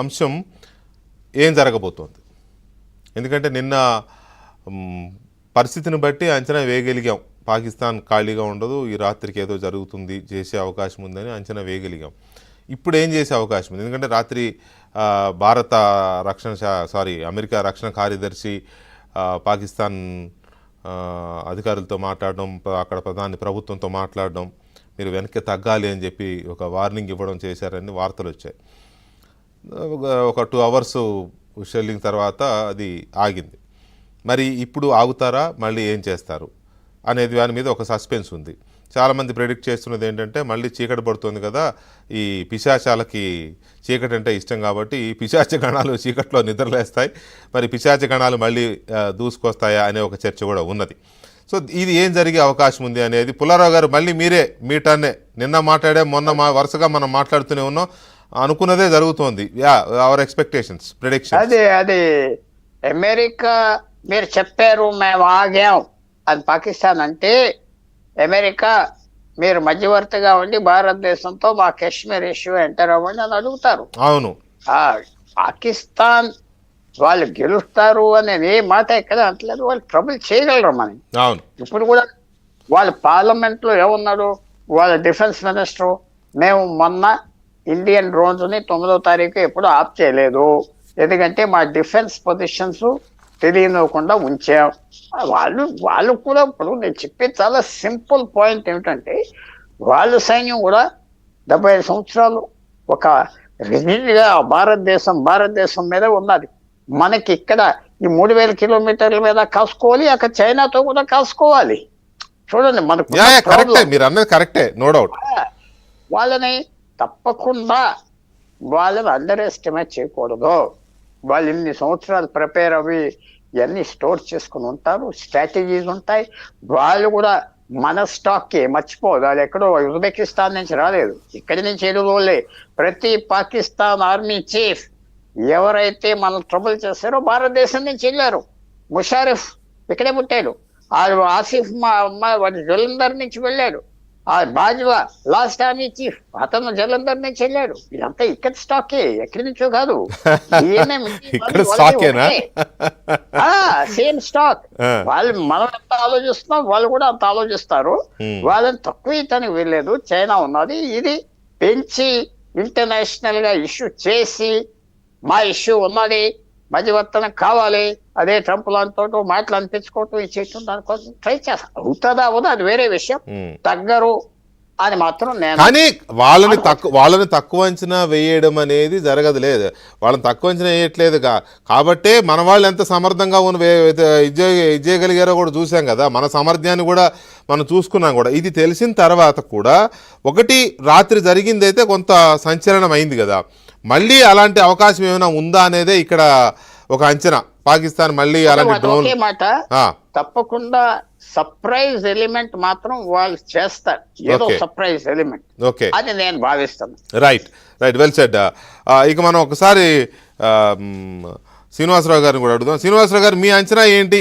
అంశం ఏం జరగబోతోంది? ఎందుకంటే నిన్న పరిస్థితిని బట్టి అంచనా వేయగలిగాం, పాకిస్తాన్ ఖాళీగా ఉండదు, ఈ రాత్రికి ఏదో జరుగుతుంది, చేసే అవకాశం ఉందని అంచనా వేయగలిగాం. ఇప్పుడు ఏం చేసే అవకాశం ఉంది? ఎందుకంటే రాత్రి భారత అమెరికా రక్షణ కార్యదర్శి పాకిస్తాన్ అధికారులతో మాట్లాడడం, అక్కడ ప్రభుత్వంతో మాట్లాడడం, మీరు వెనక్కి తగ్గాలి అని చెప్పి ఒక వార్నింగ్ ఇవ్వడం చేశారని వార్తలు వచ్చాయి. ఒక 2 అవర్స్ షెల్లింగ్ తర్వాత అది ఆగింది. మరి ఇప్పుడు ఆగుతారా, మళ్ళీ ఏం చేస్తారు అనేది దాని మీద ఒక సస్పెన్స్ ఉంది. చాలామంది ప్రెడిక్ట్ చేస్తున్నది ఏంటంటే, మళ్ళీ చీకటి పడుతుంది కదా, ఈ పిశాచాలకి చీకటి అంటే ఇష్టం కాబట్టి ఈ పిశాచ గణాలు చీకట్లో నిద్రలేస్తాయి, మరి పిశాచ గణాలు మళ్ళీ దూసుకొస్తాయా అనే ఒక చర్చ కూడా ఉన్నది. సో ఇది ఏం జరిగే అవకాశం ఉంది అనేది పుల్లారావు గారు మళ్ళీ మీ టర్నే. నిన్న మాట్లాడే, మొన్న వరుసగా మనం మాట్లాడుతూనే ఉన్నాం, అనుకున్నదే జరుగుతోంది. Our expectations, prediction. అది అమెరికా మీరు చెప్పారు, మేము ఆగాం అది పాకిస్తాన్ అంటే, అమెరికా మీరు మధ్యవర్తిగా ఉండి భారతదేశంతో మా కాశ్మీర్ ఇష్యూ ఎంటర్ అవ్వండి అని అడుగుతారు. అవును, పాకిస్తాన్ వాళ్ళు గెలుస్తారు అనేది ఏ మాట ఎక్కడ అంటలేదు. వాళ్ళు ట్రబుల్ చేయగలరు మనని. అవును, ఇప్పుడు కూడా వాళ్ళ పార్లమెంట్ లో ఏమన్నాడు, వాళ్ళ డిఫెన్స్ మినిస్టర్, మేము మొన్న ఇండియన్ డ్రోన్స్ ని 9వ తారీఖు ఎప్పుడు ఆఫ్ చేయలేదు, ఎందుకంటే మా డిఫెన్స్ పొజిషన్స్ తెలియనివ్వకుండా ఉంచాం. వాళ్ళు కూడా ఇప్పుడు నేను చెప్పే చాలా సింపుల్ పాయింట్ ఏమిటంటే, వాళ్ళ సైన్యం కూడా 75 సంవత్సరాలు ఒక రిజిడ్గా భారతదేశం మీద ఉన్నది. మనకి ఇక్కడ ఈ 3000 కిలోమీటర్ల మీద కాసుకోవాలి, అక్కడ చైనాతో కూడా కాసుకోవాలి. చూడండి మనకు మీరు అన్నది కరెక్టే, నో డౌట్. వాళ్ళని తప్పకుండా వాళ్ళని అండర్ ఎస్టిమేట్ చేయకూడదు. వాళ్ళు ఇన్ని సంవత్సరాలు ప్రిపేర్ అవి ఇవన్నీ స్టోర్ చేసుకుని ఉంటారు, స్ట్రాటజీస్ ఉంటాయి. వాళ్ళు కూడా మన స్టాక్కి మర్చిపోదు, వాళ్ళు ఎక్కడో ఉజ్బెకిస్తాన్ నుంచి రాలేదు, ఇక్కడి నుంచి ఎదుగులే. ప్రతి పాకిస్తాన్ ఆర్మీ చీఫ్ ఎవరైతే మనం ట్రబుల్ చేస్తారో భారతదేశం నుంచి వెళ్ళారు. ముషారిఫ్ ఇక్కడే పుట్టాడు, ఆసిఫ్ జలంధర్ నుంచి వెళ్ళాడు, బాజ్వా లాస్ట్ ఆర్మీ చీఫ్ అతను జలంధర్ నుంచి వెళ్ళాడు. ఇదంతా ఇక్కడ స్టాకే, ఎక్కడి నుంచో కాదు, సేమ్ స్టాక్. వాళ్ళు మనం ఎంత ఆలోచిస్తున్నాం వాళ్ళు కూడా అంత ఆలోచిస్తారు. వాళ్ళని తక్కువ ఇతనికి వెళ్ళలేదు, చైనా ఉన్నది. ఇది పెంచి ఇంటర్నేషనల్ గా ఇష్యూ చేసి, మా ఇష్యూ ఉన్నది, మధ్యవర్తనం కావాలి, అదే ట్రంప్ లాంటి మాటలు అనిపించుకోవటం ఇచ్చేయటం, దానికోసం ట్రై చేస్తా. అవుతుందా అవుదా అది వేరే విషయం, తగ్గరు అని మాత్రం నేను. కానీ వాళ్ళని తక్కువ అంచనా వేయడం అనేది జరగదు, లేదు, వాళ్ళని తక్కువ అంచనా వేయట్లేదు కాబట్టే మన వాళ్ళు ఎంత సమర్థంగా ఇచ్చేయగలిగారో కూడా చూసాం కదా. మన సామర్థ్యాన్ని కూడా మనం చూసుకున్నాం కూడా. ఇది తెలిసిన తర్వాత కూడా ఒకటి రాత్రి జరిగింది అయితే కొంత సంచలనం అయింది కదా, మళ్ళీ అలాంటి అవకాశం ఏమైనా ఉందా అనేదే ఇక్కడ ఒక అంచనా. పాకిస్తాన్ మళ్ళీ అలాంటి డ్రోన్ మాట తప్పకుండా సర్ప్రైజ్ ఎలిమెంట్ మాత్రం వాళ్ళు చేస్తారు, ఏదో సర్ప్రైజ్ ఎలిమెంట్. ఓకే, అది నేను భావిస్తాను. Right, well said. ఇక మనం ఒకసారి శ్రీనివాసరావు గారిని కూడా అడుగుదాం. శ్రీనివాసరావు గారు, మీ అంచనా ఏంటి?